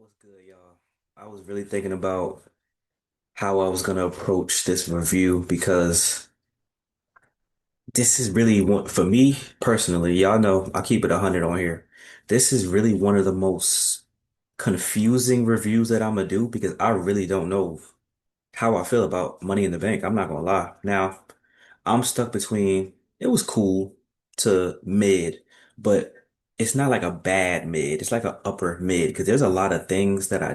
What's good, y'all? I was really thinking about how I was gonna approach this review because this is really one for me personally. Y'all know I keep it 100 on here. This is really one of the most confusing reviews that I'm gonna do because I really don't know how I feel about Money in the Bank. I'm not gonna lie. Now, I'm stuck between it was cool to mid, but it's not like a bad mid. It's like an upper mid because there's a lot of things that I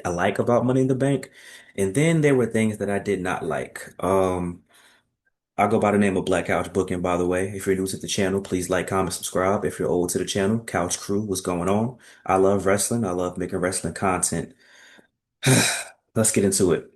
like about Money in the Bank, and then there were things that I did not like. I go by the name of Black Couch Booking, by the way. If you're new to the channel, please like, comment, subscribe. If you're old to the channel, Couch Crew, what's going on? I love wrestling. I love making wrestling content. Let's get into it.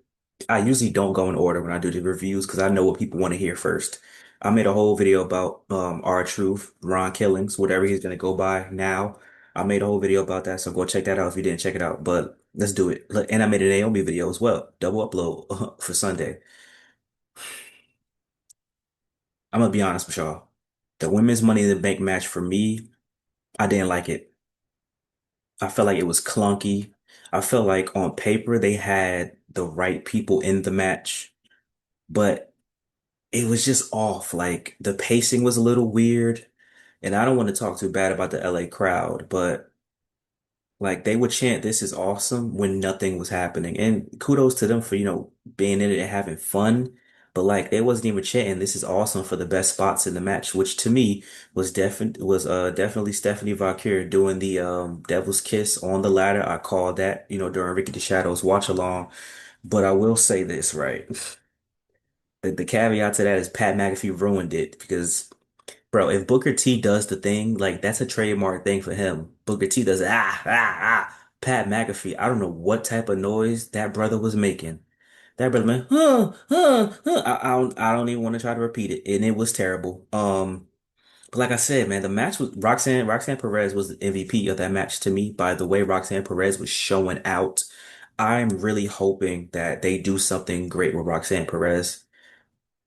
I usually don't go in order when I do the reviews because I know what people want to hear first. I made a whole video about R-Truth, Ron Killings, whatever he's gonna go by now. I made a whole video about that, so go check that out if you didn't check it out. But let's do it. And I made a Naomi video as well, double upload for Sunday. I'm gonna be honest with y'all. The women's Money in the Bank match for me, I didn't like it. I felt like it was clunky. I felt like on paper they had the right people in the match, but it was just off. Like the pacing was a little weird. And I don't want to talk too bad about the LA crowd, but like they would chant, "This is awesome" when nothing was happening. And kudos to them for, being in it and having fun. But like they wasn't even chanting, "This is awesome" for the best spots in the match, which to me was definitely Stephanie Valkyrie doing the Devil's Kiss on the ladder. I called that, during Ricky the Shadow's watch along. But I will say this, right? The caveat to that is Pat McAfee ruined it because, bro, if Booker T does the thing, like that's a trademark thing for him. Booker T does ah. Pat McAfee, I don't know what type of noise that brother was making. That brother man, I don't even want to try to repeat it, and it was terrible. But like I said, man, the match was Roxanne Perez was the MVP of that match to me. By the way, Roxanne Perez was showing out. I'm really hoping that they do something great with Roxanne Perez.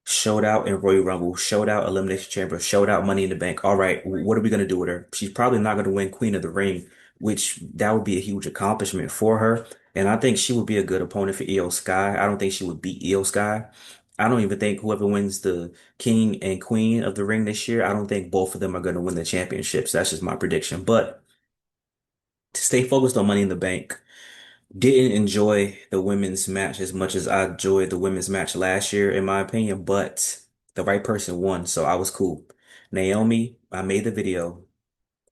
Showed out in Royal Rumble, showed out Elimination Chamber, showed out Money in the Bank. All right, what are we gonna do with her? She's probably not gonna win Queen of the Ring, which that would be a huge accomplishment for her. And I think she would be a good opponent for Io Sky. I don't think she would beat Io Sky. I don't even think whoever wins the King and Queen of the Ring this year, I don't think both of them are gonna win the championships. That's just my prediction. But to stay focused on Money in the Bank. Didn't enjoy the women's match as much as I enjoyed the women's match last year, in my opinion, but the right person won, so I was cool. Naomi, I made the video,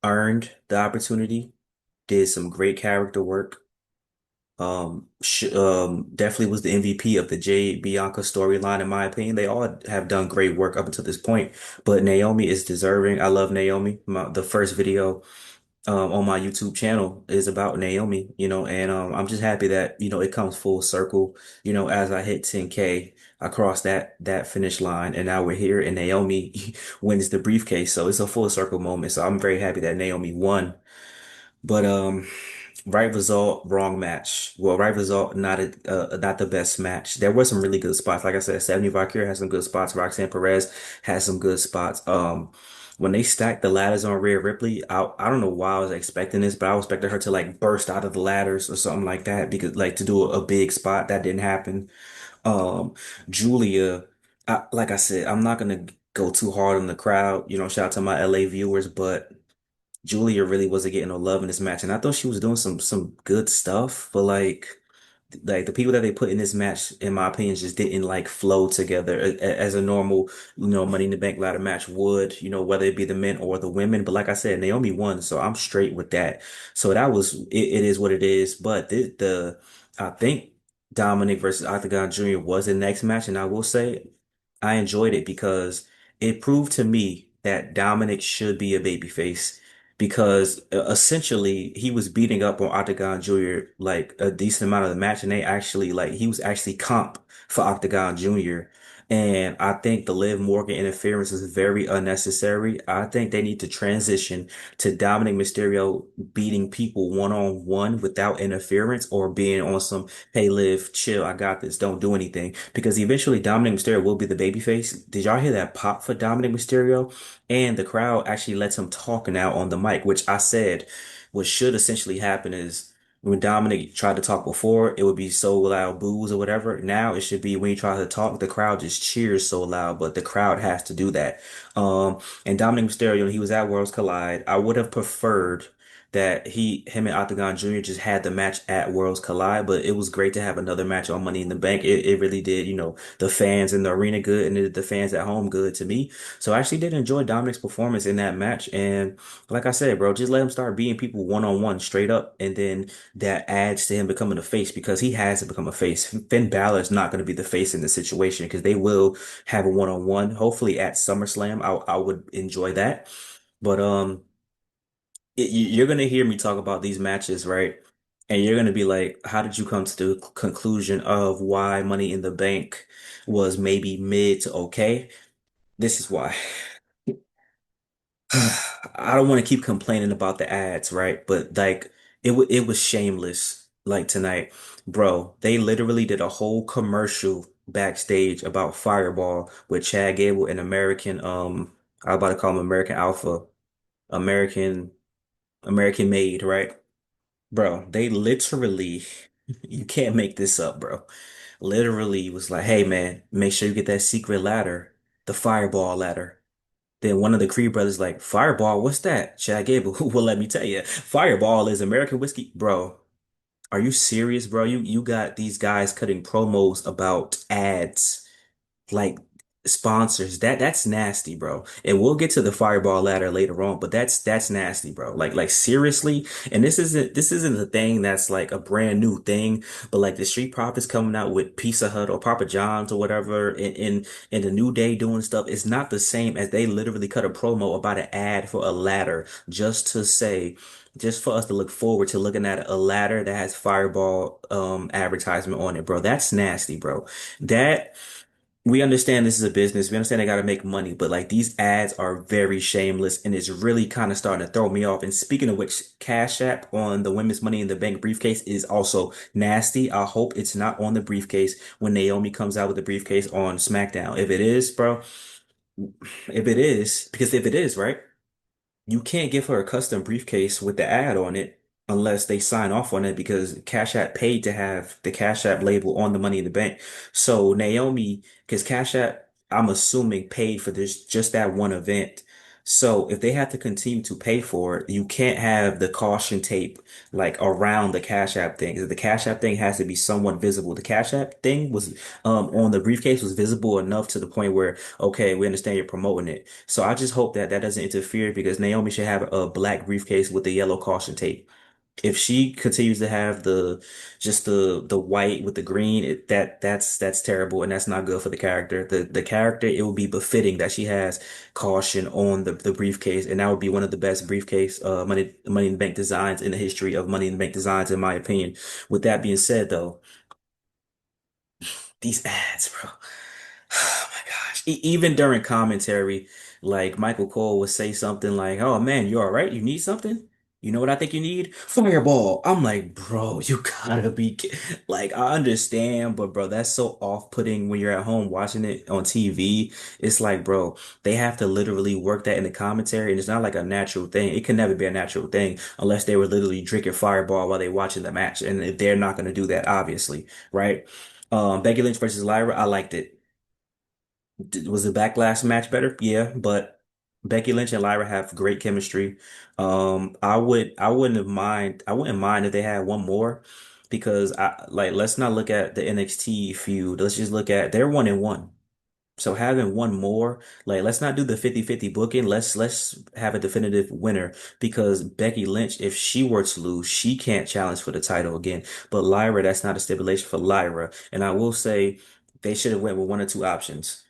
earned the opportunity, did some great character work. Definitely was the MVP of the Jade Bianca storyline, in my opinion. They all have done great work up until this point, but Naomi is deserving. I love Naomi. The first video on my YouTube channel is about Naomi, and I'm just happy that, it comes full circle. As I hit 10K, I crossed that finish line and now we're here and Naomi wins the briefcase. So it's a full circle moment. So I'm very happy that Naomi won. But right result, wrong match. Well, right result, not the best match. There were some really good spots. Like I said, 70 Valkyrie has some good spots. Roxanne Perez has some good spots. When they stacked the ladders on Rhea Ripley, I don't know why I was expecting this, but I was expecting her to like burst out of the ladders or something like that because like to do a big spot that didn't happen. Um, Julia, like I said, I'm not gonna go too hard on the crowd. Shout out to my LA viewers, but Julia really wasn't getting no love in this match, and I thought she was doing some good stuff, but like the people that they put in this match, in my opinion, just didn't like flow together as a normal, Money in the Bank ladder match would, whether it be the men or the women. But like I said, Naomi won, so I'm straight with that. So that was it, it is what it is. But I think Dominic versus Octagon Jr. was the next match, and I will say I enjoyed it because it proved to me that Dominic should be a babyface because essentially he was beating up on Octagon Jr. like a decent amount of the match, and they actually like he was actually comp for Octagon Jr. And I think the Liv Morgan interference is very unnecessary. I think they need to transition to Dominic Mysterio beating people one on one without interference or being on some, "Hey Liv, chill, I got this, don't do anything." Because eventually Dominic Mysterio will be the babyface. Did y'all hear that pop for Dominic Mysterio? And the crowd actually lets him talk now on the mic, which I said what should essentially happen is When Dominic tried to talk before, it would be so loud boos or whatever. Now it should be when he tries to talk, the crowd just cheers so loud, but the crowd has to do that. And Dominic Mysterio, when he was at Worlds Collide, I would have preferred that him and Octagon Jr. just had the match at Worlds Collide, but it was great to have another match on Money in the Bank. It really did, the fans in the arena good and it did the fans at home good to me. So I actually did enjoy Dominic's performance in that match. And like I said, bro, just let him start beating people one on one straight up, and then that adds to him becoming a face because he has to become a face. Finn Balor is not going to be the face in the situation because they will have a one on one. Hopefully at SummerSlam, I would enjoy that. But you're gonna hear me talk about these matches, right? And you're gonna be like, how did you come to the conclusion of why Money in the Bank was maybe mid to okay? This is why. I don't want to keep complaining about the ads, right? But like it was shameless like tonight. Bro, they literally did a whole commercial backstage about Fireball with Chad Gable and American I was about to call him American Alpha, American American Made, right? Bro, they literally you can't make this up, bro. Literally was like, "Hey man, make sure you get that secret ladder, the Fireball ladder." Then one of the Creed brothers like, Fireball, what's that? Chad Gable, well, let me tell you, Fireball is American whiskey. Bro, are you serious, bro? You got these guys cutting promos about ads like sponsors. That's nasty, bro. And we'll get to the Fireball ladder later on, but that's nasty, bro. Like seriously. And this isn't a thing that's like a brand new thing, but like the Street Profits coming out with Pizza Hut or Papa John's or whatever in the New Day doing stuff is not the same as they literally cut a promo about an ad for a ladder just to say. Just for us to look forward to looking at a ladder that has Fireball advertisement on it, bro. That's nasty, bro. That we understand this is a business. We understand they got to make money, but like these ads are very shameless and it's really kind of starting to throw me off. And speaking of which, Cash App on the Women's Money in the Bank briefcase is also nasty. I hope it's not on the briefcase when Naomi comes out with the briefcase on SmackDown. If it is, bro, if it is, because if it is, right? You can't give her a custom briefcase with the ad on it unless they sign off on it because Cash App paid to have the Cash App label on the Money in the Bank. So Naomi, because Cash App, I'm assuming paid for this just that one event. So if they have to continue to pay for it, you can't have the caution tape like around the Cash App thing. The Cash App thing has to be somewhat visible. The Cash App thing was on the briefcase was visible enough to the point where okay, we understand you're promoting it. So I just hope that that doesn't interfere because Naomi should have a black briefcase with the yellow caution tape. If she continues to have the white with the green, that's terrible and that's not good for the character. The character, it would be befitting that she has caution on the briefcase, and that would be one of the best briefcase Money in the Bank designs in the history of Money in the Bank designs, in my opinion. With that being said, though, these ads, bro. Oh my gosh. Even during commentary, like Michael Cole would say something like, "Oh man, you all right? You need something? You know what I think you need? Fireball." I'm like, bro, you gotta be like, I understand, but bro, that's so off-putting when you're at home watching it on TV. It's like, bro, they have to literally work that in the commentary, and it's not like a natural thing. It can never be a natural thing unless they were literally drinking Fireball while they watching the match, and they're not gonna do that, obviously, right? Becky Lynch versus Lyra, I liked it. Was the Backlash match better? Yeah, but Becky Lynch and Lyra have great chemistry. I wouldn't mind if they had one more because I like let's not look at the NXT feud. Let's just look at they're 1-1. So having one more, like let's not do the 50-50 booking. Let's have a definitive winner because Becky Lynch, if she were to lose, she can't challenge for the title again. But Lyra, that's not a stipulation for Lyra. And I will say they should have went with one or two options.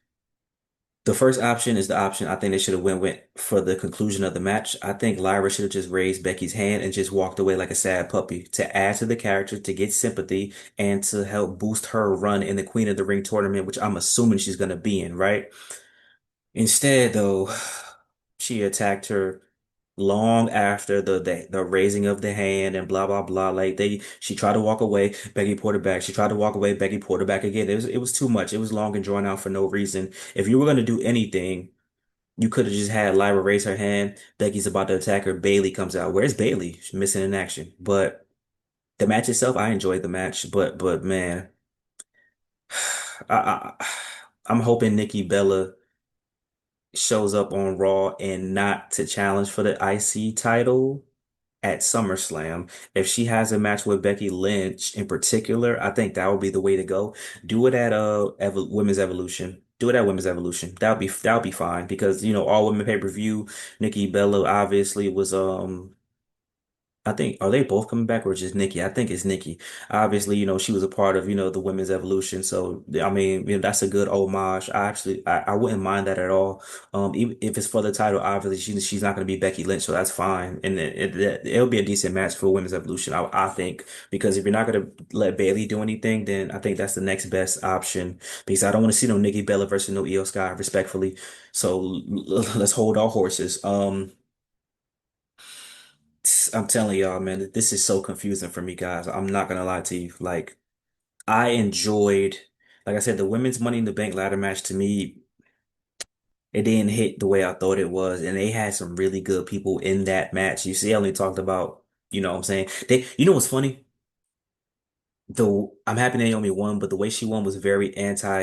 The first option is the option I think they should have went with for the conclusion of the match. I think Lyra should have just raised Becky's hand and just walked away like a sad puppy to add to the character, to get sympathy, and to help boost her run in the Queen of the Ring tournament, which I'm assuming she's gonna be in, right? Instead, though, she attacked her long after the raising of the hand and blah blah blah. Like she tried to walk away, Becky pulled her back. She tried to walk away, Becky pulled her back again. It was too much. It was long and drawn out for no reason. If you were gonna do anything, you could have just had Lyra raise her hand. Becky's about to attack her. Bailey comes out. Where's Bailey? She's missing in action. But The match itself, I enjoyed the match, but man, I I'm hoping Nikki Bella shows up on Raw and not to challenge for the IC title at SummerSlam. If she has a match with Becky Lynch in particular, I think that would be the way to go. Do it at Women's Evolution. Do it at Women's Evolution. That would be fine because all women pay-per-view. Nikki Bella obviously was I think are they both coming back or just Nikki? I think it's Nikki. Obviously, she was a part of, the women's evolution. So I mean, that's a good homage. I wouldn't mind that at all. Even if it's for the title, obviously she's not going to be Becky Lynch, so that's fine. And it'll be a decent match for women's evolution, I think, because if you're not going to let Bailey do anything, then I think that's the next best option. Because I don't want to see no Nikki Bella versus no Io Sky, respectfully. So let's hold our horses. I'm telling y'all, man, this is so confusing for me, guys. I'm not gonna lie to you. Like, I enjoyed, like I said, the women's Money in the Bank ladder match to me, it didn't hit the way I thought it was, and they had some really good people in that match. You see, I only talked about, what I'm saying? What's funny? I'm happy Naomi won, but the way she won was very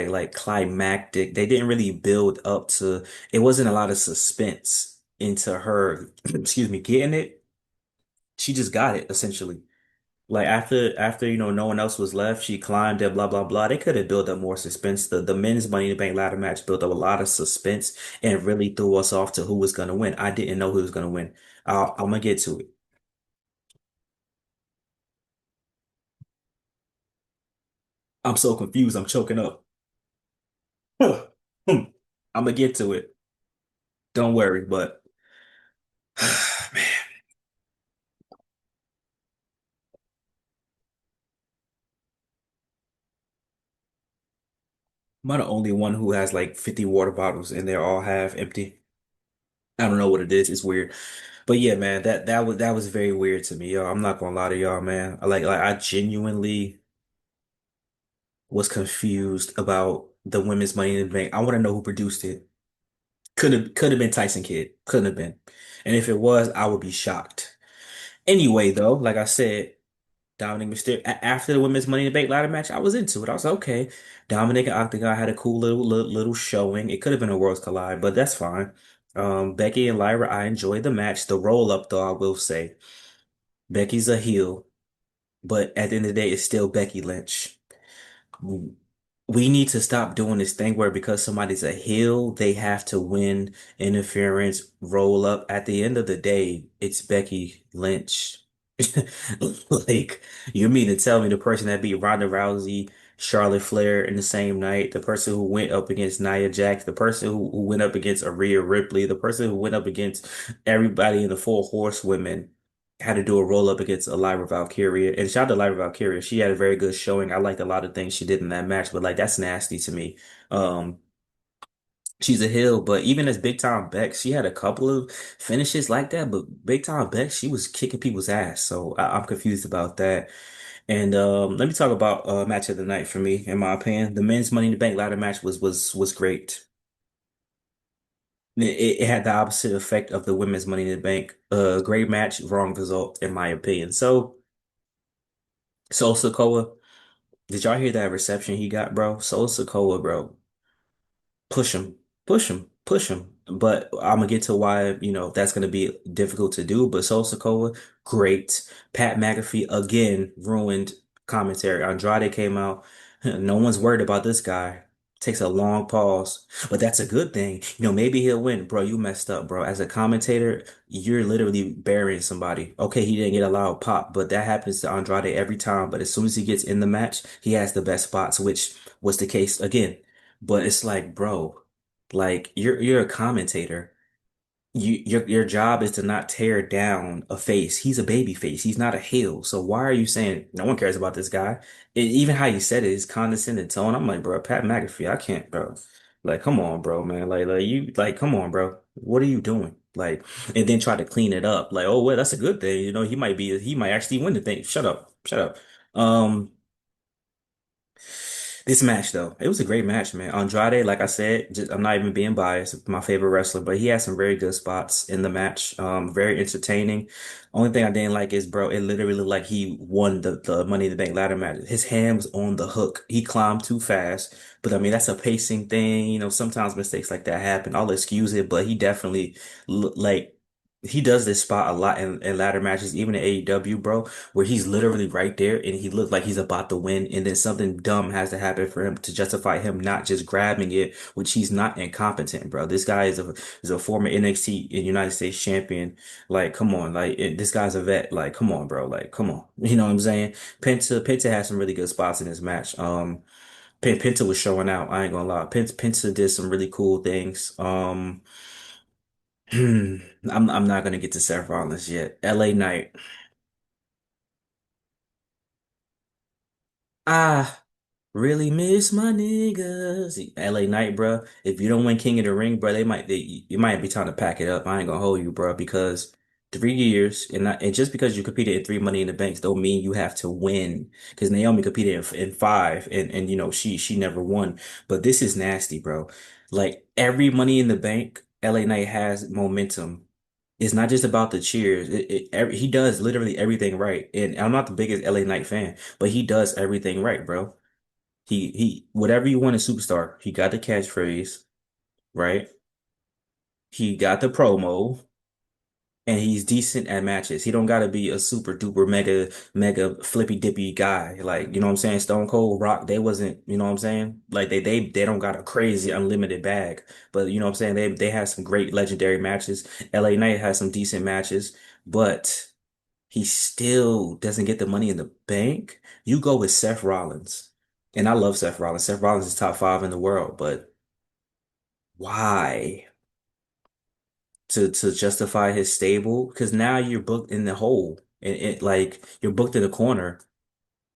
like climactic. They didn't really build up to, it wasn't a lot of suspense into her, excuse me, getting it. She just got it essentially. Like after no one else was left, she climbed it, blah blah blah. They could have built up more suspense. The men's Money in the Bank ladder match built up a lot of suspense and really threw us off to who was gonna win. I didn't know who was gonna win. I'm gonna get to it. I'm so confused. I'm choking up. I'm gonna get to it. Don't worry, but man, am I the only one who has like 50 water bottles and they're all half empty? I don't know what it is. It's weird. But yeah, man, that was very weird to me, y'all. I'm not gonna lie to y'all, man. Like I genuinely was confused about the women's Money in the Bank. I want to know who produced it. Could have been Tyson Kidd. Couldn't have been. And if it was, I would be shocked. Anyway, though, like I said, Dominic Mysterio after the women's Money in the Bank ladder match, I was into it. I was like, okay. Dominic and Octagon had a cool little showing. It could have been a Worlds Collide, but that's fine. Becky and Lyra, I enjoyed the match. The roll up, though, I will say, Becky's a heel, but at the end of the day, it's still Becky Lynch. We need to stop doing this thing where because somebody's a heel, they have to win interference, roll up. At the end of the day, it's Becky Lynch. Like, you mean to tell me the person that beat Ronda Rousey, Charlotte Flair in the same night, the person who went up against Nia Jax, the person who went up against Rhea Ripley, the person who went up against everybody in the Four Horsewomen had to do a roll up against a Lyra Valkyria. And shout out to Lyra Valkyria. She had a very good showing. I liked a lot of things she did in that match, but like that's nasty to me. Um, she's a heel, but even as Big Time Beck, she had a couple of finishes like that, but Big Time Beck, she was kicking people's ass. So I'm confused about that. And let me talk about match of the night for me, in my opinion. The men's Money in the Bank ladder match was great. It had the opposite effect of the women's Money in the Bank. Great match, wrong result, in my opinion. So Sokoa, did y'all hear that reception he got, bro? So Sokoa, bro, push him, push him, push him. But I'm gonna get to why, that's gonna be difficult to do. But Sol Sokoa, great. Pat McAfee again ruined commentary. Andrade came out. No one's worried about this guy. Takes a long pause, but that's a good thing. Maybe he'll win. Bro, you messed up, bro. As a commentator, you're literally burying somebody. Okay, he didn't get a loud pop, but that happens to Andrade every time. But as soon as he gets in the match, he has the best spots, which was the case again. But it's like, bro, like you're a commentator. Your job is to not tear down a face. He's a baby face. He's not a heel. So why are you saying no one cares about this guy? Even how you said it is condescending tone. I'm like, bro, Pat McAfee, I can't, bro. Like, come on, bro, man. Come on, bro. What are you doing? Like, and then try to clean it up. Like, oh, well, that's a good thing. He might actually win the thing. Shut up, shut up. Um, This match though, it was a great match, man. Andrade, like I said, just, I'm not even being biased, my favorite wrestler, but he had some very good spots in the match. Very entertaining. Only thing I didn't like is, bro, it literally looked like he won the Money in the Bank ladder match. His hand was on the hook. He climbed too fast. But I mean, that's a pacing thing. You know, sometimes mistakes like that happen. I'll excuse it, but he definitely like he does this spot a lot in ladder matches, even in AEW, bro, where he's literally right there and he looked like he's about to win, and then something dumb has to happen for him to justify him not just grabbing it, which he's not incompetent, bro. This guy is a former NXT and United States champion. Like, come on, like this guy's a vet. Like, come on, bro. Like, come on. You know what I'm saying? Penta had some really good spots in this match. Penta was showing out. I ain't gonna lie. Penta did some really cool things. I'm not gonna get to Seth Rollins yet. LA Knight. I really miss my niggas. LA Knight, bro. If you don't win King of the Ring, bro, you might be time to pack it up. I ain't gonna hold you, bro, because 3 years and just because you competed in three Money in the Banks don't mean you have to win. Because Naomi competed in five, and you know she never won. But this is nasty, bro. Like every Money in the Bank, LA Knight has momentum. It's not just about the cheers. He does literally everything right. And I'm not the biggest LA Knight fan, but he does everything right, bro. Whatever you want in Superstar, he got the catchphrase, right? He got the promo, and he's decent at matches. He don't gotta be a super duper mega flippy dippy guy. Like, you know what I'm saying? Stone Cold Rock, they wasn't, you know what I'm saying? Like they don't got a crazy unlimited bag. But you know what I'm saying? They had some great legendary matches. LA Knight has some decent matches, but he still doesn't get the Money in the Bank. You go with Seth Rollins. And I love Seth Rollins. Seth Rollins is top five in the world, but why? To justify his stable? Because now you're booked in the hole. And it like you're booked in the corner.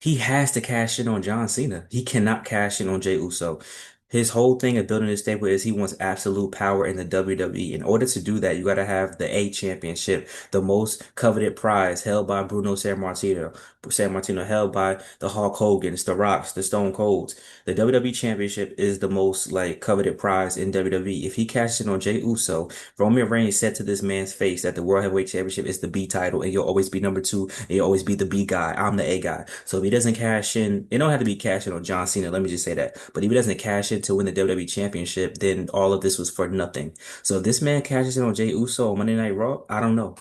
He has to cash in on John Cena. He cannot cash in on Jey Uso. His whole thing of building his stable is he wants absolute power in the WWE. In order to do that, you got to have the A championship, the most coveted prize held by Bruno Sammartino. Sammartino held by the Hulk Hogan's, the Rocks, the Stone Colds. The WWE championship is the most like coveted prize in WWE. If he cashes in on Jey Uso, Roman Reigns said to this man's face that the World Heavyweight Championship is the B title and you'll always be number two and you'll always be the B guy. I'm the A guy. So if he doesn't cash in, it don't have to be cashing on John Cena. Let me just say that. But if he doesn't cash in to win the WWE Championship, then all of this was for nothing. So if this man cashes in on Jey Uso on Monday Night Raw, I don't know.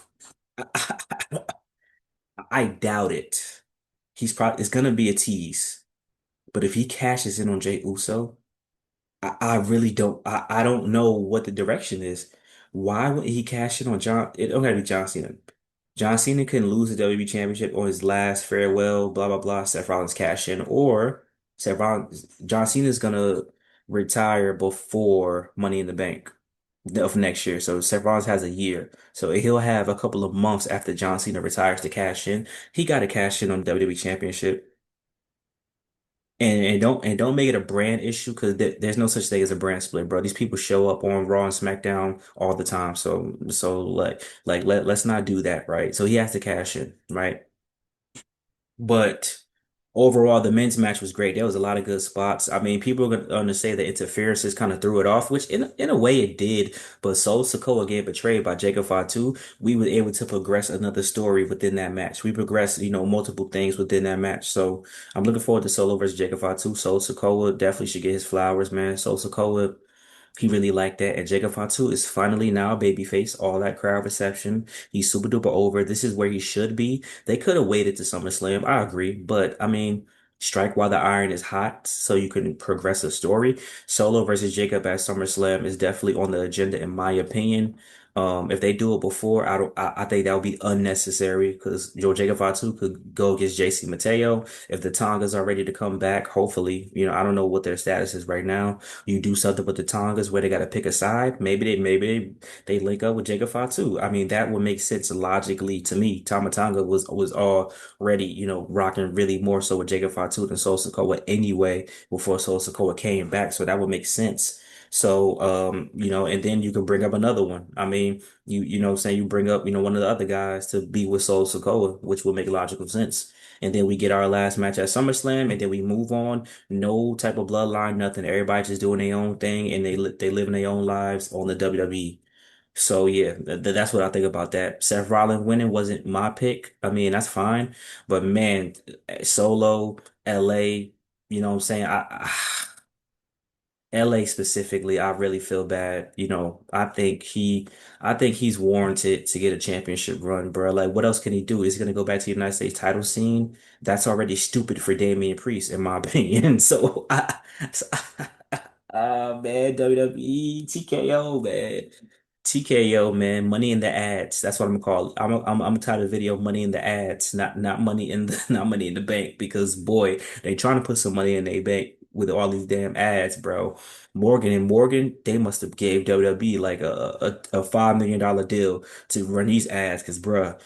I doubt it. It's gonna be a tease. But if he cashes in on Jey Uso, I really I don't know what the direction is. Why would he cash in on John? It don't gotta be John Cena. John Cena can lose the WWE Championship on his last farewell, blah blah blah. Seth Rollins cash in, or John Cena's gonna retire before Money in the Bank of next year. So Seth Rollins has a year, so he'll have a couple of months after John Cena retires to cash in. He got to cash in on the WWE Championship. And don't make it a brand issue because there's no such thing as a brand split, bro. These people show up on Raw and SmackDown all the time, so let's not do that, right? So he has to cash in, right? But overall, the men's match was great. There was a lot of good spots. I mean, people are gonna say that interferences kind of threw it off, which in a way it did. But Solo Sikoa getting betrayed by Jacob Fatu, we were able to progress another story within that match. We progressed, multiple things within that match. So I'm looking forward to Solo versus Jacob Fatu. Solo Sikoa definitely should get his flowers, man. Solo Sikoa. He really liked that. And Jacob Fatu is finally now a babyface. All that crowd reception. He's super duper over. This is where he should be. They could have waited to SummerSlam. I agree. But I mean, strike while the iron is hot so you can progress a story. Solo versus Jacob at SummerSlam is definitely on the agenda, in my opinion. If they do it before, I think that would be unnecessary because Joe Jacob Fatu could go against JC Mateo. If the Tongas are ready to come back, hopefully, I don't know what their status is right now. You do something with the Tongas where they got to pick a side. Maybe they link up with Jacob Fatu. I mean, that would make sense logically to me. Tama Tonga was already, rocking really more so with Jacob Fatu than Sol Sikoa anyway before Sol Sikoa came back. So that would make sense. So, and then you can bring up another one. I mean, you know what I'm saying, you bring up, one of the other guys to be with Sol Sokoa, which would make logical sense. And then we get our last match at SummerSlam, and then we move on. No type of bloodline, nothing. Everybody just doing their own thing, and they live in their own lives on the WWE. So yeah, that's what I think about that. Seth Rollins winning wasn't my pick. I mean, that's fine, but man, Solo, LA, you know what I'm saying? LA specifically, I really feel bad. I think he's warranted to get a championship run, bro. Like, what else can he do? Is he gonna go back to the United States title scene? That's already stupid for Damian Priest, in my opinion. Man, WWE, TKO, man. TKO, man, money in the ads. That's what I'm gonna call it. I'm tired of the video money in the ads, not money in the not money in the bank because boy, they trying to put some money in their bank with all these damn ads, bro. Morgan and Morgan, they must have gave WWE like a $5 million deal to run these ads because bruh,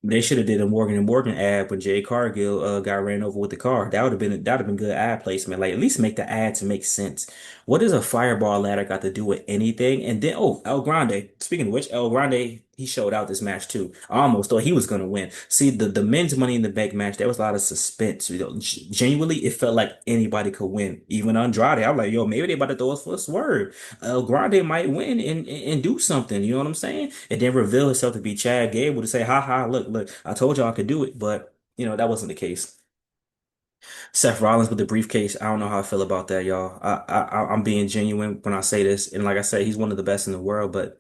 they should have did a Morgan and Morgan ad when Jay Cargill got ran over with the car. That would have been good ad placement. Like at least make the ads make sense. What does a fireball ladder got to do with anything? And then, oh, El Grande. Speaking of which, El Grande, he showed out this match too. I almost thought he was gonna win. See, the men's Money in the Bank match, there was a lot of suspense. Genuinely, it felt like anybody could win. Even Andrade, I'm like, yo, maybe they about to throw us for a swerve. El Grande might win and do something. You know what I'm saying? And then reveal himself to be Chad Gable to say, ha ha, look, I told y'all I could do it, but that wasn't the case. Seth Rollins with the briefcase. I don't know how I feel about that, y'all. I'm being genuine when I say this, and like I said, he's one of the best in the world, but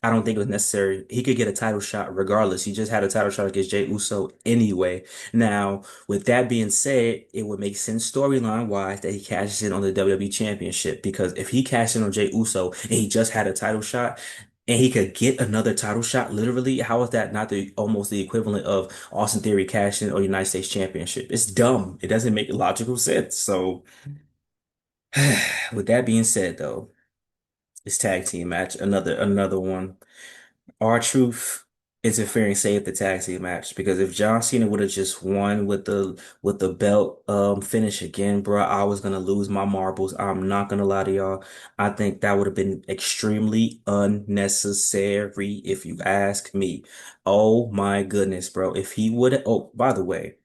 I don't think it was necessary. He could get a title shot regardless. He just had a title shot against Jey Uso anyway. Now, with that being said, it would make sense storyline wise that he cashes in on the WWE Championship because if he cashed in on Jey Uso and he just had a title shot. And he could get another title shot, literally. How is that not the almost the equivalent of Austin Theory cashing or United States Championship? It's dumb. It doesn't make logical sense. So, with that being said, though, this tag team match, another one. R-Truth interfering saved the tag team match because if John Cena would have just won with the belt finish again, bro, I was gonna lose my marbles. I'm not gonna lie to y'all. I think that would have been extremely unnecessary if you ask me. Oh my goodness, bro. If he would have, oh, by the way.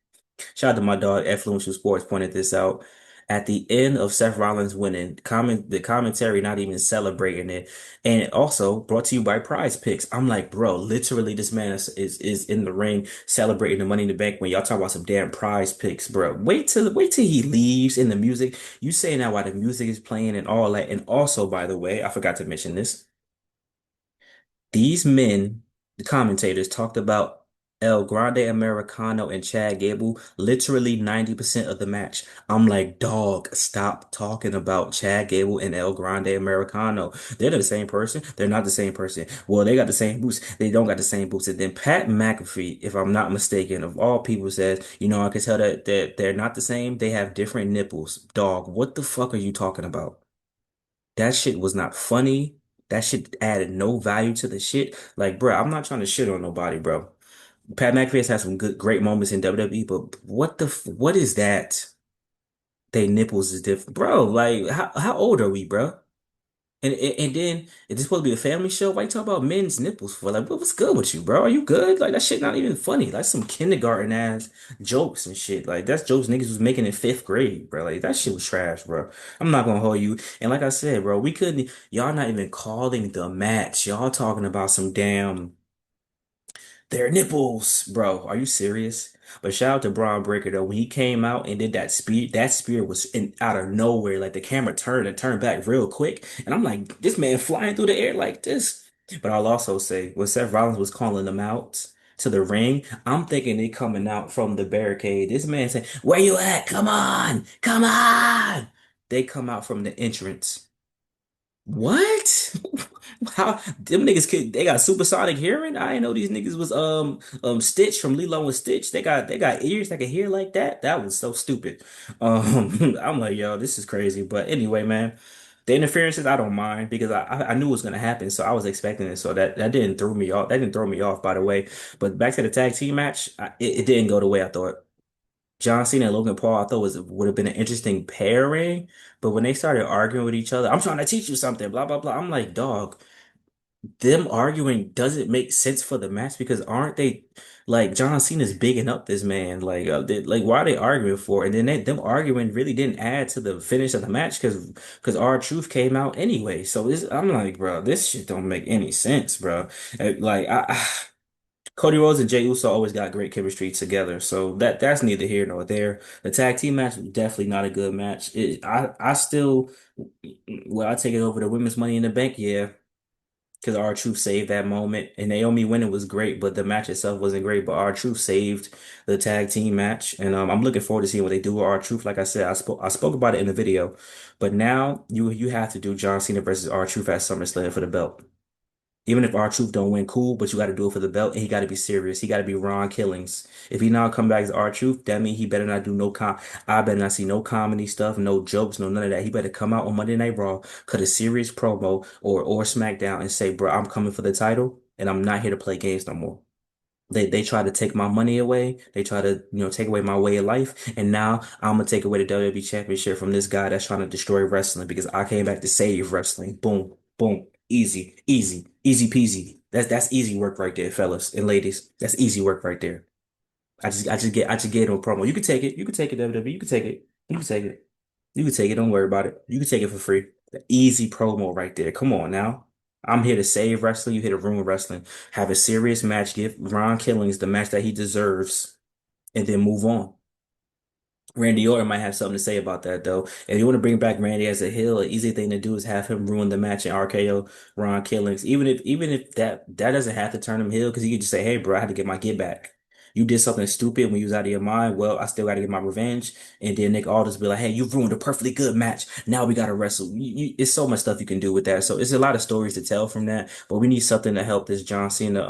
Shout out to my dog, Influential Sports, pointed this out. At the end of Seth Rollins winning, the commentary not even celebrating it, and also brought to you by Prize Picks. I'm like, bro, literally, this man is in the ring celebrating the Money in the Bank when y'all talk about some damn Prize Picks, bro. Wait till he leaves in the music. You saying that while the music is playing and all that, and also, by the way, I forgot to mention this. These men, the commentators, talked about El Grande Americano and Chad Gable literally 90% of the match. I'm like, dog, stop talking about Chad Gable and El Grande Americano. They're the same person. They're not the same person. Well, they got the same boots. They don't got the same boots. And then Pat McAfee, if I'm not mistaken, of all people says, I can tell that they're not the same. They have different nipples. Dog, what the fuck are you talking about? That shit was not funny. That shit added no value to the shit. Like, bro, I'm not trying to shit on nobody, bro. Pat McAfee has had some great moments in WWE, but what is that? They nipples is different, bro. Like, how old are we, bro? And then is this supposed to be a family show? Why you talk about men's nipples for? Like, what's good with you, bro? Are you good? Like that shit not even funny. Like some kindergarten ass jokes and shit. Like that's jokes niggas was making in fifth grade, bro. Like that shit was trash, bro. I'm not gonna hold you. And like I said, bro, we couldn't. Y'all not even calling the match. Y'all talking about some damn. Their nipples, bro. Are you serious? But shout out to Braun Breaker though. When he came out and did that spear was out of nowhere. Like the camera turned and turned back real quick. And I'm like, this man flying through the air like this. But I'll also say, when Seth Rollins was calling them out to the ring, I'm thinking they coming out from the barricade. This man saying, where you at? Come on, come on. They come out from the entrance. What? How them niggas they got supersonic hearing? I didn't know these niggas was Stitch from Lilo and Stitch. They got ears that can hear like that. That was so stupid. I'm like, yo, this is crazy. But anyway, man, the interferences I don't mind because I knew it was gonna happen, so I was expecting it. So that didn't throw me off. That didn't throw me off, by the way. But back to the tag team match, it didn't go the way I thought. John Cena and Logan Paul, I thought was would have been an interesting pairing, but when they started arguing with each other, I'm trying to teach you something, blah blah blah. I'm like, dog, them arguing doesn't make sense for the match because aren't they like John Cena's bigging up this man? Like why are they arguing for? And then them arguing really didn't add to the finish of the match because R-Truth came out anyway. So I'm like, bro, this shit don't make any sense, bro. Like Cody Rhodes and Jey Uso always got great chemistry together, so that's neither here nor there. The tag team match was definitely not a good match. I still, well, I take it over the women's Money in the Bank, yeah, because R-Truth saved that moment, and Naomi winning was great, but the match itself wasn't great. But R-Truth saved the tag team match, and I'm looking forward to seeing what they do with R-Truth. Like I said, I spoke about it in the video, but now you have to do John Cena versus R-Truth at SummerSlam for the belt. Even if R-Truth don't win, cool, but you got to do it for the belt, and he got to be serious. He got to be Ron Killings. If he now come back as R-Truth, that means he better not do no I better not see no comedy stuff, no jokes, no none of that. He better come out on Monday Night Raw, cut a serious promo or SmackDown and say, bro, I'm coming for the title, and I'm not here to play games no more. They try to take my money away. They try to, take away my way of life. And now I'm gonna take away the WWE Championship from this guy that's trying to destroy wrestling because I came back to save wrestling. Boom, boom, easy, easy, easy peasy. That's easy work right there, fellas and ladies. That's easy work right there. I just get him a promo. You can take it. You can take it, WWE. You can take it. You can take it. You can take it. Don't worry about it. You can take it for free. The easy promo right there. Come on now. I'm here to save wrestling. You here to ruin wrestling. Have a serious match. Give Ron Killings the match that he deserves, and then move on. Randy Orton might have something to say about that though. If you want to bring back Randy as a heel, an easy thing to do is have him ruin the match in RKO Ron Killings. Even if that doesn't have to turn him heel, because he could just say, "Hey, bro, I had to get my get back. You did something stupid when you was out of your mind. Well, I still got to get my revenge." And then Nick Aldis be like, "Hey, you ruined a perfectly good match. Now we got to wrestle." It's so much stuff you can do with that. So it's a lot of stories to tell from that. But we need something to help this John Cena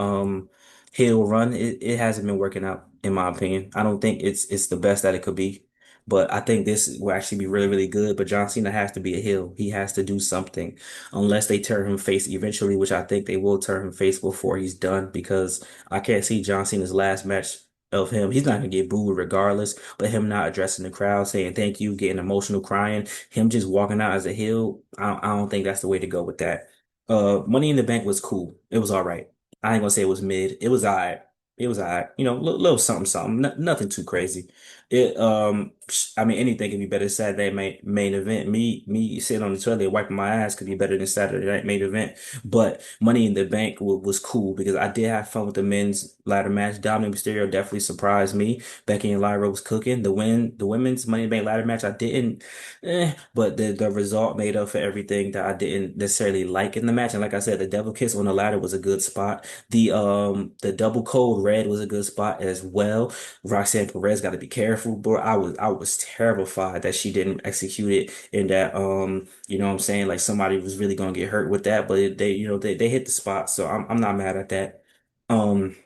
heel run. It hasn't been working out in my opinion. I don't think it's the best that it could be. But I think this will actually be really, really good. But John Cena has to be a heel. He has to do something unless they turn him face eventually, which I think they will turn him face before he's done because I can't see John Cena's last match of him. He's not gonna get booed regardless, but him not addressing the crowd, saying thank you, getting emotional, crying, him just walking out as a heel, I don't think that's the way to go with that. Money in the Bank was cool. It was all right. I ain't gonna say it was mid. It was all right. It was all right. Little something, something. Nothing too crazy. I mean, anything could be better than Saturday main event. Me sitting on the toilet wiping my ass could be better than Saturday night main event. But Money in the Bank was cool because I did have fun with the men's ladder match. Dominic Mysterio definitely surprised me. Becky and Lyra was cooking. The women's Money in the Bank ladder match, I didn't, but the result made up for everything that I didn't necessarily like in the match. And like I said, the Devil Kiss on the ladder was a good spot. The double cold red was a good spot as well. Roxanne Perez got to be careful, bro. I was terrified that she didn't execute it in that you know what I'm saying, like somebody was really gonna get hurt with that, but they hit the spot, so I'm not mad at that. Um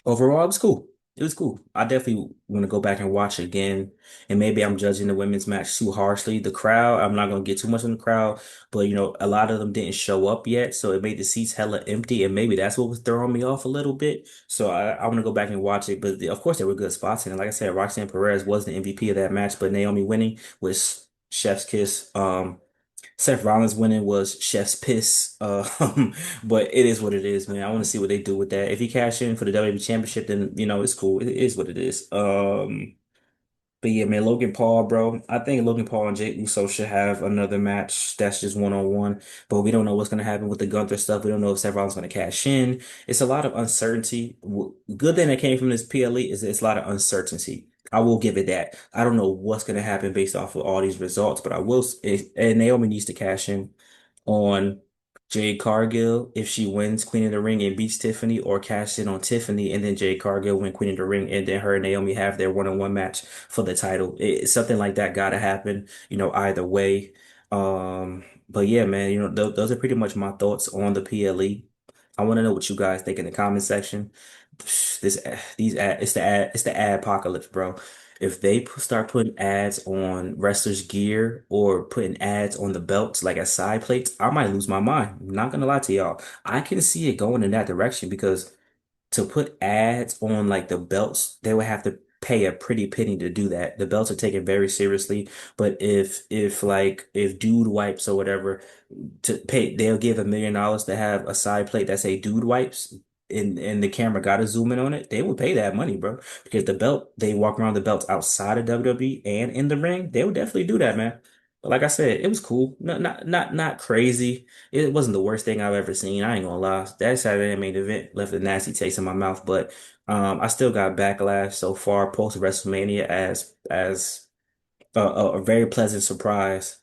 Overall, it was cool. It was cool. I definitely want to go back and watch it again. And maybe I'm judging the women's match too harshly. The crowd, I'm not going to get too much on the crowd, but a lot of them didn't show up yet. So it made the seats hella empty. And maybe that's what was throwing me off a little bit. So I want to go back and watch it. But of course, there were good spots in it. Like I said, Roxanne Perez was the MVP of that match, but Naomi winning was chef's kiss. Seth Rollins winning was chef's piss. But it is what it is, man. I want to see what they do with that. If he cash in for the WWE Championship, then it's cool. It is what it is. But yeah, man, Logan Paul, bro. I think Logan Paul and Jey Uso should have another match that's just one-on-one. But we don't know what's gonna happen with the Gunther stuff. We don't know if Seth Rollins gonna cash in. It's a lot of uncertainty. Good thing that came from this PLE is it's a lot of uncertainty. I will give it that. I don't know what's gonna happen based off of all these results, but I will. And Naomi needs to cash in on Jade Cargill if she wins Queen of the Ring and beats Tiffany, or cash in on Tiffany and then Jade Cargill win Queen of the Ring and then her and Naomi have their one-on-one match for the title. Something like that gotta happen, either way. But yeah, man, those are pretty much my thoughts on the PLE. I want to know what you guys think in the comment section. It's the ad apocalypse, bro. If they start putting ads on wrestlers' gear or putting ads on the belts, like as side plates, I might lose my mind. I'm not gonna lie to y'all. I can see it going in that direction because to put ads on like the belts, they would have to pay a pretty penny to do that. The belts are taken very seriously. But if Dude Wipes or whatever to pay, they'll give $1 million to have a side plate that say Dude Wipes. And the camera gotta zoom in on it, they would pay that money, bro. Because the belt, they walk around the belts outside of WWE and in the ring, they would definitely do that, man. But like I said, it was cool. Not crazy. It wasn't the worst thing I've ever seen. I ain't gonna lie. That Saturday main event left a nasty taste in my mouth, but I still got backlash so far post WrestleMania as a very pleasant surprise.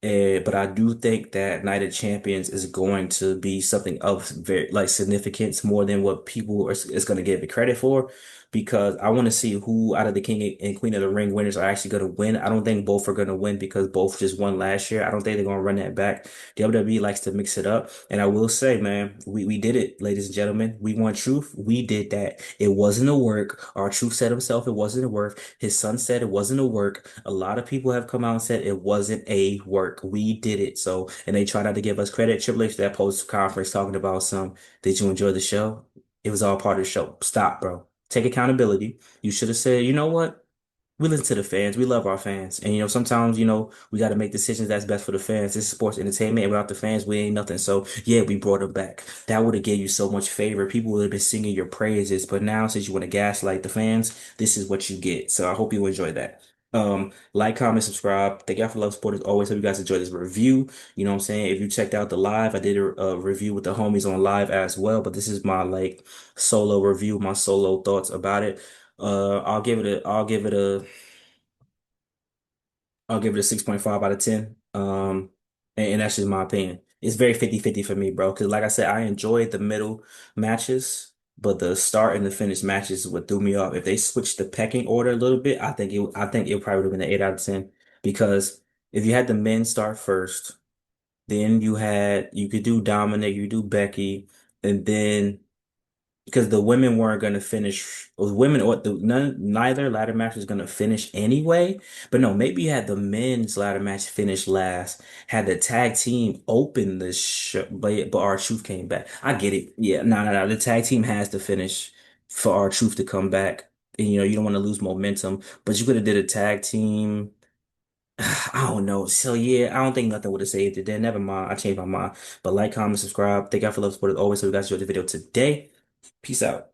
But I do think that Night of Champions is going to be something of very like significance more than what people is going to give it credit for. Because I want to see who out of the King and Queen of the Ring winners are actually going to win. I don't think both are going to win because both just won last year. I don't think they're going to run that back. WWE likes to mix it up. And I will say, man, we did it, ladies and gentlemen. We want truth. We did that. It wasn't a work. Our truth said himself it wasn't a work. His son said it wasn't a work. A lot of people have come out and said it wasn't a work. We did it. So, and they try not to give us credit. Triple H, that post conference talking about did you enjoy the show? It was all part of the show. Stop, bro. Take accountability. You should have said, you know what? We listen to the fans. We love our fans. And, sometimes, we got to make decisions that's best for the fans. This is sports entertainment. And without the fans, we ain't nothing. So, yeah, we brought them back. That would have gave you so much favor. People would have been singing your praises. But now, since you want to gaslight the fans, this is what you get. So I hope you enjoy that. Like, comment, subscribe. Thank y'all for love, support as always. Hope you guys enjoyed this review. You know what I'm saying? If you checked out the live, I did a review with the homies on live as well. But this is my like solo review, my solo thoughts about it. I'll give it a 6.5 out of 10. And that's just my opinion. It's very 50-50 for me, bro. Because like I said, I enjoyed the middle matches, but the start and the finish matches is what threw me off. If they switched the pecking order a little bit, I think it probably would have been an 8 out of 10. Because if you had the men start first, then you could do Dominic, you do Becky, and then because the women weren't going to finish, or the women or neither ladder match was going to finish anyway. But no, maybe you had the men's ladder match finish last, had the tag team open the show, but our truth came back. I get it. Yeah, no, no, no. The tag team has to finish for our truth to come back. And you don't want to lose momentum, but you could have did a tag team. I don't know. So yeah, I don't think nothing would have saved it then. Never mind. I changed my mind. But like, comment, subscribe. Thank y'all for love, support as always. So you guys enjoyed the video today. Peace out.